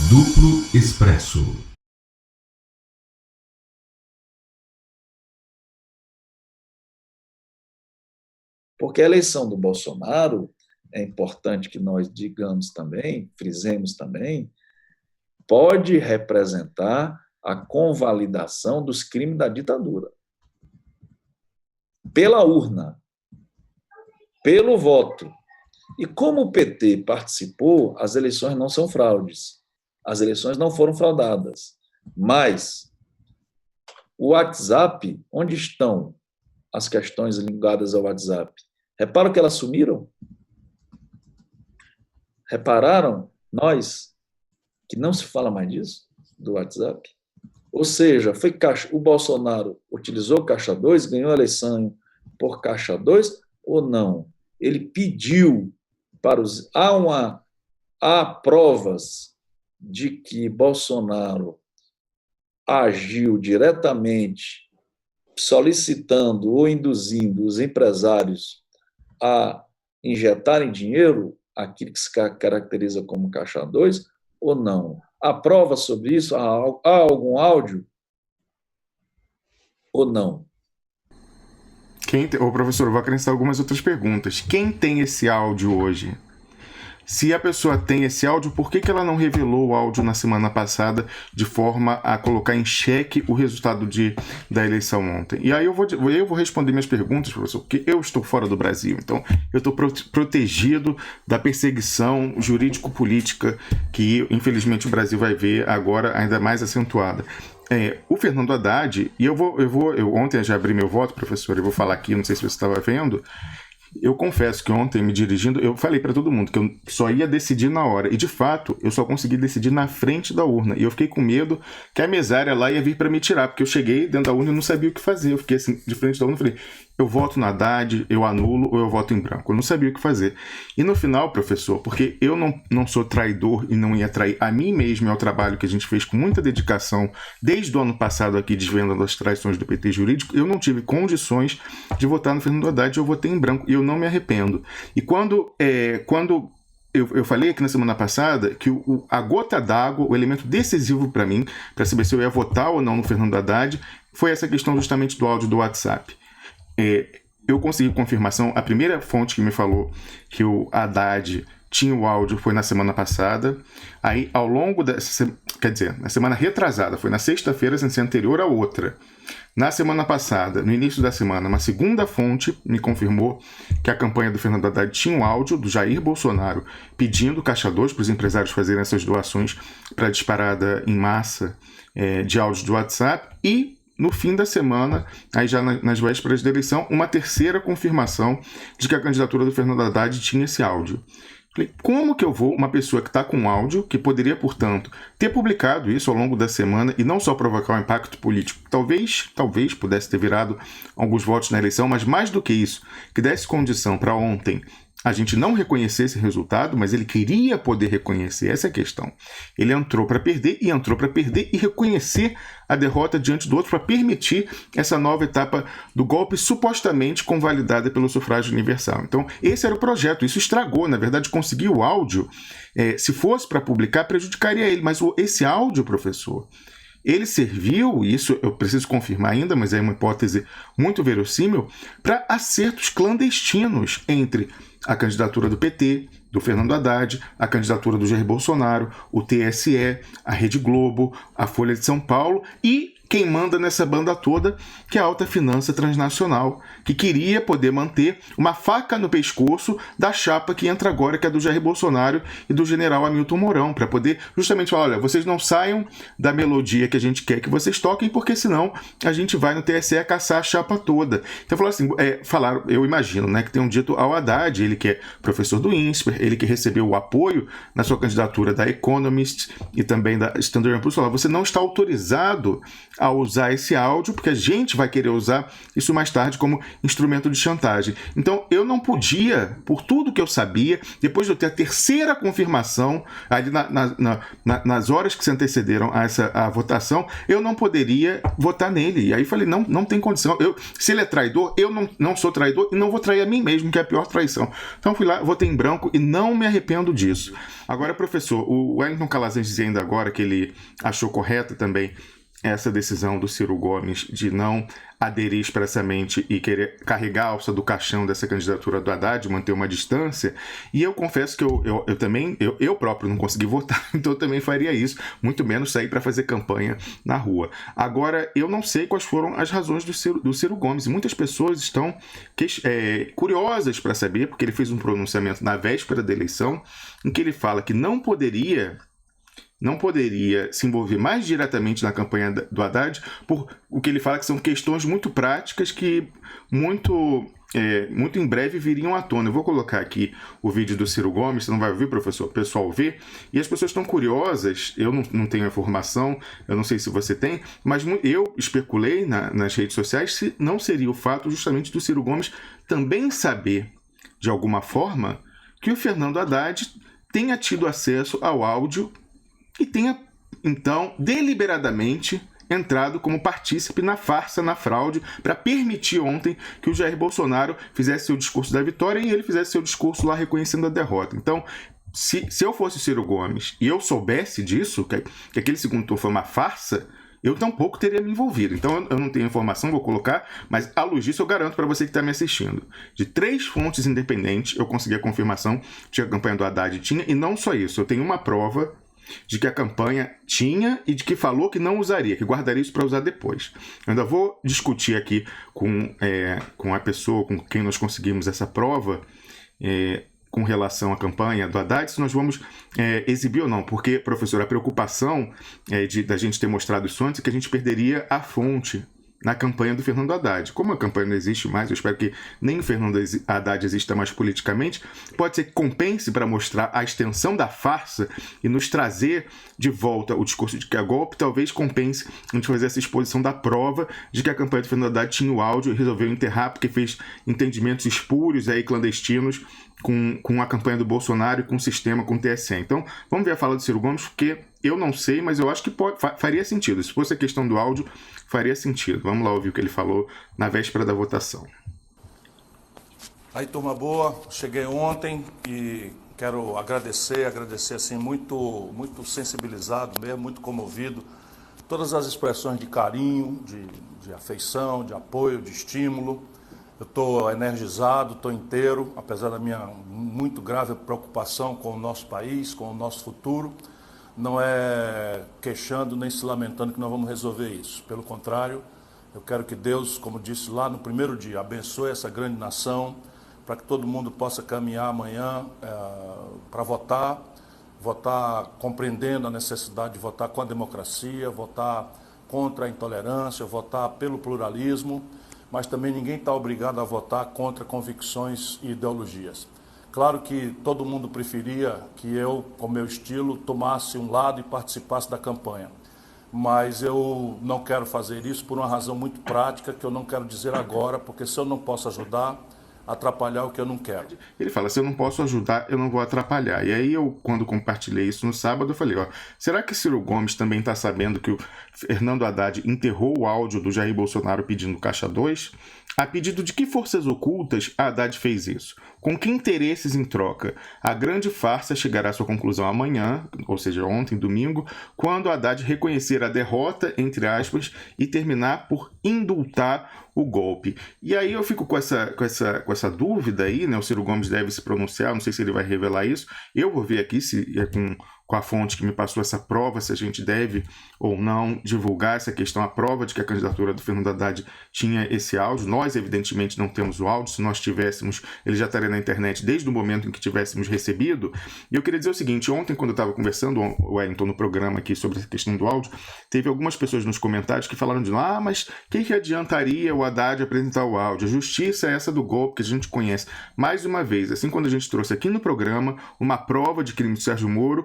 Duplo Expresso. Porque a eleição do Bolsonaro, é importante que nós digamos também, frisemos também, pode representar a convalidação dos crimes da ditadura. Pela urna, pelo voto. E como o PT participou, as eleições não são fraudes. As eleições não foram fraudadas. Mas o WhatsApp, onde estão as questões ligadas ao WhatsApp? Reparam que elas sumiram? Repararam, nós, que não se fala mais disso, do WhatsApp? Ou seja, o Bolsonaro utilizou Caixa 2, ganhou a eleição por Caixa 2 ou não? Ele pediu para os... Há provas de que Bolsonaro agiu diretamente solicitando ou induzindo os empresários a injetarem dinheiro, aquilo que se caracteriza como Caixa 2, ou não? Há prova sobre isso? Há algum áudio? Ou não? Professor, eu vou acrescentar algumas outras perguntas. Quem tem esse áudio hoje? Se a pessoa tem esse áudio, por que ela não revelou o áudio na semana passada de forma a colocar em xeque o resultado da eleição ontem? E aí eu vou responder minhas perguntas, professor, porque eu estou fora do Brasil, então eu estou protegido da perseguição jurídico-política que, infelizmente, o Brasil vai ver agora ainda mais acentuada. O Fernando Haddad, e eu ontem eu já abri meu voto, professor, eu vou falar aqui, não sei se você estava vendo. Eu confesso que ontem, me dirigindo, eu falei para todo mundo que eu só ia decidir na hora. E, de fato, eu só consegui decidir na frente da urna. E eu fiquei com medo que a mesária lá ia vir para me tirar, porque eu cheguei dentro da urna e não sabia o que fazer. Eu fiquei assim, de frente da urna e falei, eu voto no Haddad, eu anulo ou eu voto em branco. Eu não sabia o que fazer. E no final, professor, porque eu não sou traidor e não ia trair a mim mesmo e ao trabalho que a gente fez com muita dedicação desde o ano passado aqui, desvendando as traições do PT jurídico, eu não tive condições de votar no Fernando Haddad, eu votei em branco. E eu não me arrependo. E quando eu falei aqui na semana passada que a gota d'água, o elemento decisivo para mim, para saber se eu ia votar ou não no Fernando Haddad, foi essa questão justamente do áudio do WhatsApp. Eu consegui confirmação, a primeira fonte que me falou que o Haddad tinha o áudio foi na semana passada. Aí, ao longo na semana retrasada, foi na sexta-feira, sem ser anterior a outra. Na semana passada, no início da semana, uma segunda fonte me confirmou que a campanha do Fernando Haddad tinha um áudio do Jair Bolsonaro pedindo Caixa 2 para os empresários fazerem essas doações para a disparada em massa de áudios do WhatsApp. E no fim da semana, aí já nas vésperas da eleição, uma terceira confirmação de que a candidatura do Fernando Haddad tinha esse áudio. Falei, como que eu vou, uma pessoa que está com áudio, que poderia, portanto, ter publicado isso ao longo da semana e não só provocar um impacto político, talvez pudesse ter virado alguns votos na eleição, mas mais do que isso, que desse condição para ontem a gente não reconhecer esse resultado, mas ele queria poder reconhecer, essa é a questão. Ele entrou para perder e reconhecer a derrota diante do outro para permitir essa nova etapa do golpe supostamente convalidada pelo sufrágio universal. Então, esse era o projeto, isso estragou, na verdade, conseguir o áudio, se fosse para publicar, prejudicaria ele, mas esse áudio, professor, ele serviu, isso eu preciso confirmar ainda, mas é uma hipótese muito verossímil, para acertos clandestinos entre a candidatura do PT, do Fernando Haddad, a candidatura do Jair Bolsonaro, o TSE, a Rede Globo, a Folha de São Paulo e quem manda nessa banda toda, que é a alta finança transnacional, que queria poder manter uma faca no pescoço da chapa que entra agora, que é do Jair Bolsonaro e do general Hamilton Mourão, para poder justamente falar, olha, vocês não saiam da melodia que a gente quer que vocês toquem, porque senão a gente vai no TSE caçar a chapa toda. Então falaram assim, eu imagino, né, que tenham dito ao Haddad, ele que é professor do INSPER, ele que recebeu o apoio na sua candidatura da Economist e também da Standard & Poor's, falou, você não está autorizado a usar esse áudio, porque a gente vai querer usar isso mais tarde como instrumento de chantagem. Então, eu não podia, por tudo que eu sabia, depois de eu ter a terceira confirmação, ali nas horas que se antecederam a votação, eu não poderia votar nele. E aí falei, não tem condição. Se ele é traidor, eu não sou traidor e não vou trair a mim mesmo, que é a pior traição. Então, fui lá, votei em branco e não me arrependo disso. Agora, professor, o Wellington Calazans dizia ainda agora que ele achou correta também essa decisão do Ciro Gomes de não aderir expressamente e querer carregar a alça do caixão dessa candidatura do Haddad, manter uma distância, e eu confesso que eu próprio não consegui votar, então eu também faria isso, muito menos sair para fazer campanha na rua. Agora, eu não sei quais foram as razões do Ciro Gomes, e muitas pessoas estão curiosas para saber, porque ele fez um pronunciamento na véspera da eleição, em que ele fala que não poderia se envolver mais diretamente na campanha do Haddad, por o que ele fala que são questões muito práticas que muito em breve viriam à tona. Eu vou colocar aqui o vídeo do Ciro Gomes, você não vai ouvir, professor? O pessoal vê, e as pessoas estão curiosas, eu não tenho informação, eu não sei se você tem, mas eu especulei nas redes sociais se não seria o fato justamente do Ciro Gomes também saber, de alguma forma, que o Fernando Haddad tenha tido acesso ao áudio e tenha, então, deliberadamente entrado como partícipe na farsa, na fraude, para permitir ontem que o Jair Bolsonaro fizesse seu discurso da vitória e ele fizesse seu discurso lá reconhecendo a derrota. Então, se eu fosse o Ciro Gomes e eu soubesse disso, que aquele segundo turno foi uma farsa, eu tampouco teria me envolvido. Então, eu não tenho informação, vou colocar, mas à luz disso eu garanto para você que está me assistindo. De 3 fontes independentes, eu consegui a confirmação de que a campanha do Haddad tinha, e não só isso, eu tenho uma prova de que a campanha tinha e de que falou que não usaria, que guardaria isso para usar depois. Eu ainda vou discutir aqui com a pessoa com quem nós conseguimos essa prova com relação à campanha do Haddad, se nós vamos exibir ou não, porque, professor, a preocupação da gente ter mostrado isso antes é que a gente perderia a fonte na campanha do Fernando Haddad. Como a campanha não existe mais, eu espero que nem o Fernando Haddad exista mais politicamente, pode ser que compense para mostrar a extensão da farsa e nos trazer de volta o discurso de que é golpe, talvez compense a gente fazer essa exposição da prova de que a campanha do Fernando Haddad tinha o áudio e resolveu enterrar porque fez entendimentos espúrios clandestinos com a campanha do Bolsonaro e com o sistema, com o TSE. Então, vamos ver a fala do Ciro Gomes, porque eu não sei, mas eu acho que faria sentido. Se fosse a questão do áudio, faria sentido. Vamos lá ouvir o que ele falou na véspera da votação. Aí, turma boa, cheguei ontem e quero agradecer assim, muito sensibilizado mesmo, muito comovido. Todas as expressões de carinho, de afeição, de apoio, de estímulo. Eu estou energizado, estou inteiro, apesar da minha muito grave preocupação com o nosso país, com o nosso futuro. Não é queixando nem se lamentando que nós vamos resolver isso. Pelo contrário, eu quero que Deus, como disse lá no primeiro dia, abençoe essa grande nação, para que todo mundo possa caminhar amanhã para votar compreendendo a necessidade de votar com a democracia, votar contra a intolerância, votar pelo pluralismo, mas também ninguém está obrigado a votar contra convicções e ideologias. Claro que todo mundo preferia que eu, com meu estilo, tomasse um lado e participasse da campanha. Mas eu não quero fazer isso por uma razão muito prática, que eu não quero dizer agora, porque se eu não posso ajudar, atrapalhar o que eu não quero. Ele fala, se eu não posso ajudar, eu não vou atrapalhar. E aí eu, quando compartilhei isso no sábado, eu falei, será que Ciro Gomes também está sabendo que o Fernando Haddad enterrou o áudio do Jair Bolsonaro pedindo Caixa 2? A pedido de que forças ocultas a Haddad fez isso? Com que interesses em troca? A grande farsa chegará à sua conclusão amanhã, ou seja, ontem, domingo, quando Haddad reconhecer a derrota, entre aspas, e terminar por indultar o golpe. E aí eu fico com essa dúvida aí, né? O Ciro Gomes deve se pronunciar, não sei se ele vai revelar isso. Eu vou ver aqui se é com a fonte que me passou essa prova, se a gente deve ou não divulgar essa questão, a prova de que a candidatura do Fernando Haddad tinha esse áudio. Nós, evidentemente, não temos o áudio. Se nós tivéssemos, ele já estaria na internet desde o momento em que tivéssemos recebido. E eu queria dizer o seguinte, ontem, quando eu estava conversando, o Wellington, no programa aqui sobre essa questão do áudio, teve algumas pessoas nos comentários que falaram mas o que adiantaria o Haddad apresentar o áudio? A justiça é essa do golpe que a gente conhece. Mais uma vez, assim, quando a gente trouxe aqui no programa uma prova de crime do Sérgio Moro,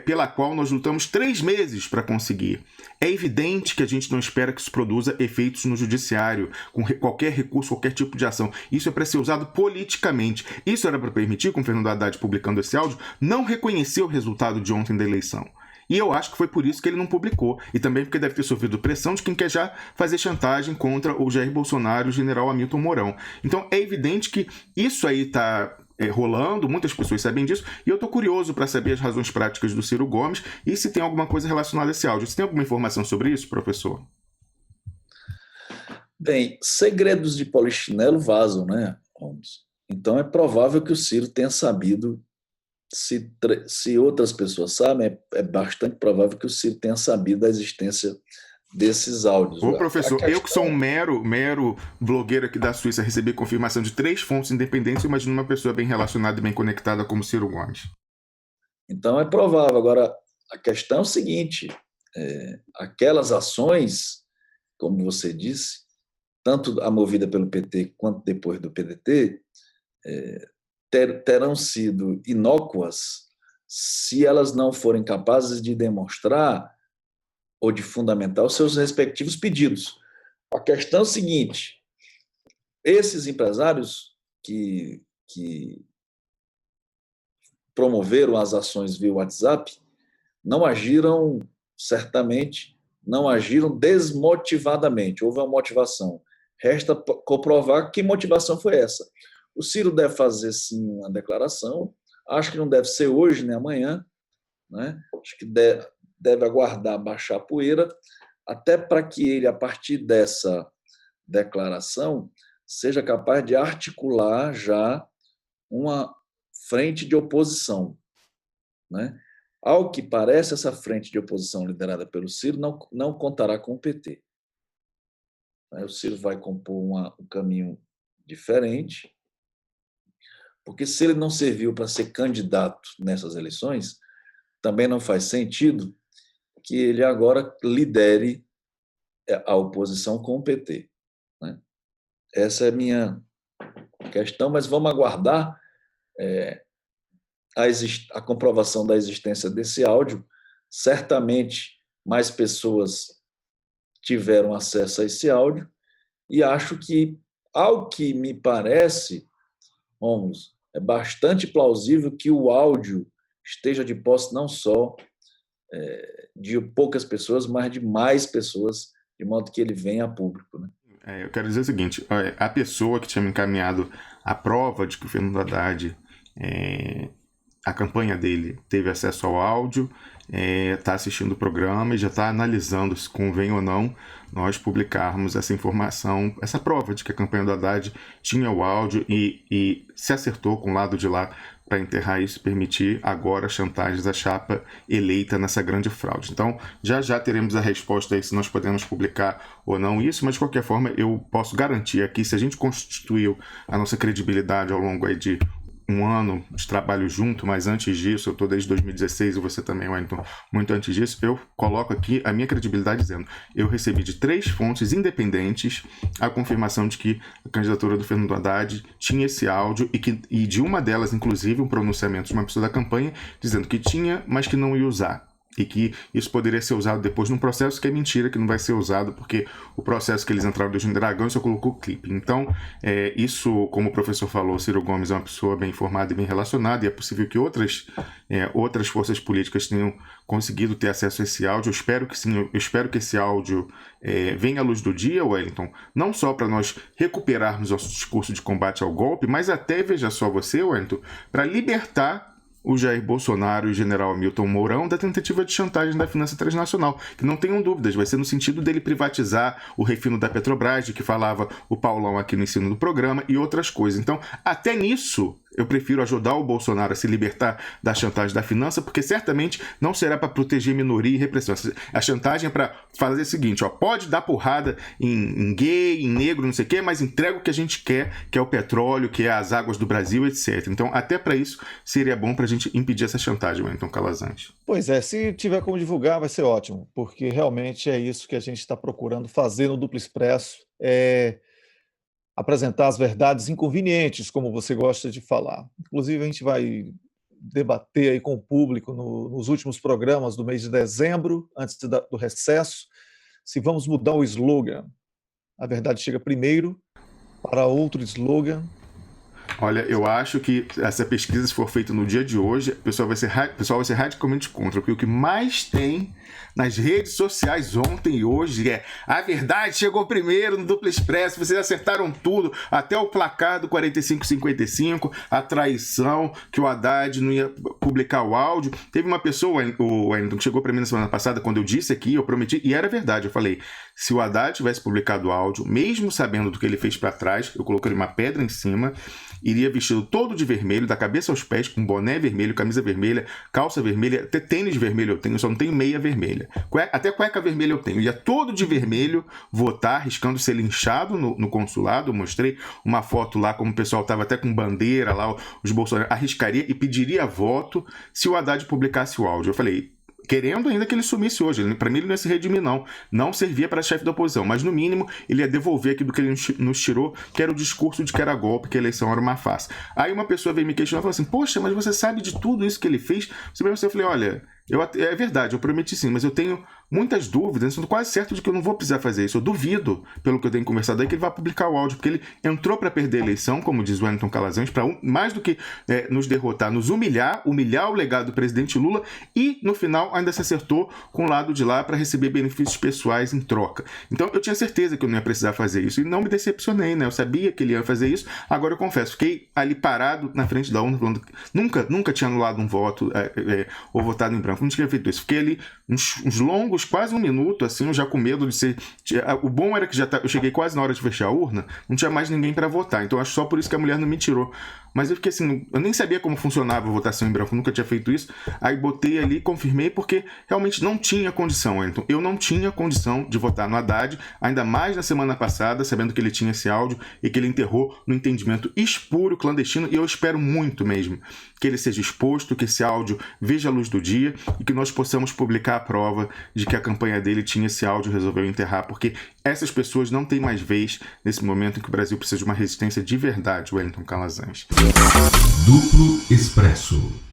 pela qual nós lutamos 3 meses para conseguir. É evidente que a gente não espera que isso produza efeitos no judiciário, com qualquer recurso, qualquer tipo de ação. Isso é para ser usado politicamente. Isso era para permitir, com o Fernando Haddad publicando esse áudio, não reconhecer o resultado de ontem da eleição. E eu acho que foi por isso que ele não publicou. E também porque deve ter sofrido pressão de quem quer já fazer chantagem contra o Jair Bolsonaro e o general Hamilton Mourão. Então é evidente que isso aí está rolando, muitas pessoas sabem disso, e eu estou curioso para saber as razões práticas do Ciro Gomes e se tem alguma coisa relacionada a esse áudio. Você tem alguma informação sobre isso, professor? Bem, segredos de polichinelo vazam, né, Holmes? Então é provável que o Ciro tenha sabido. Se outras pessoas sabem, é bastante provável que o Ciro tenha sabido da existência desses áudios. Ô, professor, eu que sou um mero blogueiro aqui da Suíça, recebi confirmação de 3 fontes independentes, eu imagino uma pessoa bem relacionada e bem conectada como Ciro Gomes. Então é provável. Agora, a questão é o seguinte, aquelas ações, como você disse, tanto a movida pelo PT quanto depois do PDT, terão sido inócuas se elas não forem capazes de demonstrar ou de fundamentar os seus respectivos pedidos. A questão é o seguinte, esses empresários que promoveram as ações via WhatsApp não agiram, certamente, não agiram desmotivadamente, houve uma motivação. Resta comprovar que motivação foi essa. O Ciro deve fazer, sim, uma declaração, acho que não deve ser hoje nem amanhã, né? Acho que deve aguardar baixar a poeira, até para que ele, a partir dessa declaração, seja capaz de articular já uma frente de oposição, né? Ao que parece, essa frente de oposição liderada pelo Ciro não contará com o PT. O Ciro vai compor um caminho diferente, porque se ele não serviu para ser candidato nessas eleições, também não faz sentido que ele agora lidere a oposição com o PT, né? Essa é a minha questão, mas vamos aguardar a comprovação da existência desse áudio. Certamente mais pessoas tiveram acesso a esse áudio e acho que, ao que me parece, Romulus, é bastante plausível que o áudio esteja de posse não só de poucas pessoas, mas de mais pessoas, de modo que ele venha a público, né? Eu quero dizer o seguinte, a pessoa que tinha me encaminhado a prova de que o Fernando Haddad, a campanha dele, teve acesso ao áudio, está assistindo o programa e já está analisando se convém ou não nós publicarmos essa informação, essa prova de que a campanha do Haddad tinha o áudio e se acertou com o lado de lá para enterrar isso e permitir agora chantagens à chapa eleita nessa grande fraude. Então, já teremos a resposta aí se nós podemos publicar ou não isso, mas de qualquer forma eu posso garantir aqui, se a gente constituiu a nossa credibilidade ao longo aí de um ano de trabalho junto, mas antes disso, eu estou desde 2016 e você também, Wellington, muito antes disso, eu coloco aqui a minha credibilidade dizendo, eu recebi de 3 fontes independentes a confirmação de que a candidatura do Fernando Haddad tinha esse áudio e de uma delas, inclusive, um pronunciamento de uma pessoa da campanha dizendo que tinha, mas que não ia usar. E que isso poderia ser usado depois num processo que é mentira, que não vai ser usado, porque o processo que eles entraram do Dragão só colocou o clipe. Então, isso, como o professor falou, Ciro Gomes é uma pessoa bem informada e bem relacionada, e é possível que outras forças políticas tenham conseguido ter acesso a esse áudio. Eu espero que sim, eu espero que esse áudio venha à luz do dia, Wellington, não só para nós recuperarmos nosso discurso de combate ao golpe, mas até, veja só você, Wellington, para libertar o Jair Bolsonaro e o general Hamilton Mourão da tentativa de chantagem da finança transnacional, que não tenham dúvidas, vai ser no sentido dele privatizar o refino da Petrobras, de que falava o Paulão aqui no ensino do programa, e outras coisas. Então, até nisso, eu prefiro ajudar o Bolsonaro a se libertar da chantagem da finança, porque certamente não será para proteger minoria e repressão. A chantagem é para fazer o seguinte, pode dar porrada em gay, em negro, não sei o quê, mas entrega o que a gente quer, que é o petróleo, que é as águas do Brasil, etc. Então, até para isso, seria bom para a gente impedir essa chantagem, Wellington Calazans. Pois é, se tiver como divulgar, vai ser ótimo, porque realmente é isso que a gente está procurando fazer no Duplo Expresso, apresentar as verdades inconvenientes, como você gosta de falar. Inclusive, a gente vai debater aí com o público nos últimos programas do mês de dezembro, antes do recesso, se vamos mudar o slogan. A verdade chega primeiro, para outro slogan. Olha, eu acho que essa pesquisa, se for feita no dia de hoje, o pessoal vai ser radicalmente contra, porque o que mais tem nas redes sociais ontem e hoje é: a verdade chegou primeiro no Duplo Expresso, vocês acertaram tudo, até o placar do 45-55, a traição, que o Haddad não ia publicar o áudio. Teve uma pessoa, o Wellington, que chegou para mim na semana passada, quando eu disse aqui, eu prometi, e era verdade, eu falei: se o Haddad tivesse publicado o áudio, mesmo sabendo do que ele fez para trás, eu coloquei uma pedra em cima, iria vestido todo de vermelho, da cabeça aos pés, com boné vermelho, camisa vermelha, calça vermelha, até tênis vermelho eu tenho, eu só não tenho meia vermelha. Até cueca vermelha eu tenho. Ia todo de vermelho votar, arriscando ser linchado no consulado. Eu mostrei uma foto lá, como o pessoal estava até com bandeira lá, os Bolsonaro, arriscaria e pediria voto se o Haddad publicasse o áudio. Eu falei, querendo ainda que ele sumisse hoje. Para mim ele não ia se redimir, não servia para chefe da oposição, mas no mínimo ele ia devolver aquilo que ele nos tirou, que era o discurso de que era golpe, que a eleição era uma farsa. Aí uma pessoa veio me questionar e falou assim: poxa, mas você sabe de tudo isso que ele fez? Eu falei: olha, é verdade, eu prometi sim, mas eu tenho muitas dúvidas, estou quase certo de que eu não vou precisar fazer isso. Eu duvido, pelo que eu tenho conversado aí, que ele vai publicar o áudio, porque ele entrou para perder a eleição, como diz o Wellington Calazans, para mais do que nos derrotar, nos humilhar o legado do presidente Lula, e no final ainda se acertou com o lado de lá para receber benefícios pessoais em troca. Então eu tinha certeza que eu não ia precisar fazer isso, e não me decepcionei, né? Eu sabia que ele ia fazer isso. Agora eu confesso, fiquei ali parado na frente da urna, falando que nunca tinha anulado um voto ou votado em branco, não tinha feito isso. Fiquei ali uns longos, quase um minuto, assim, já com medo de ser... O bom era que eu cheguei quase na hora de fechar a urna, não tinha mais ninguém para votar, então acho só por isso que a mulher não me tirou. Mas eu fiquei assim, eu nem sabia como funcionava a votação em branco, nunca tinha feito isso. Aí botei ali, confirmei, porque realmente não tinha condição, Wellington. Eu não tinha condição de votar no Haddad, ainda mais na semana passada, sabendo que ele tinha esse áudio e que ele enterrou no entendimento espúrio, clandestino, e eu espero muito mesmo que ele seja exposto, que esse áudio veja a luz do dia e que nós possamos publicar a prova de que a campanha dele tinha esse áudio e resolveu enterrar, porque essas pessoas não têm mais vez nesse momento em que o Brasil precisa de uma resistência de verdade, Wellington Calazans. Duplo Expresso.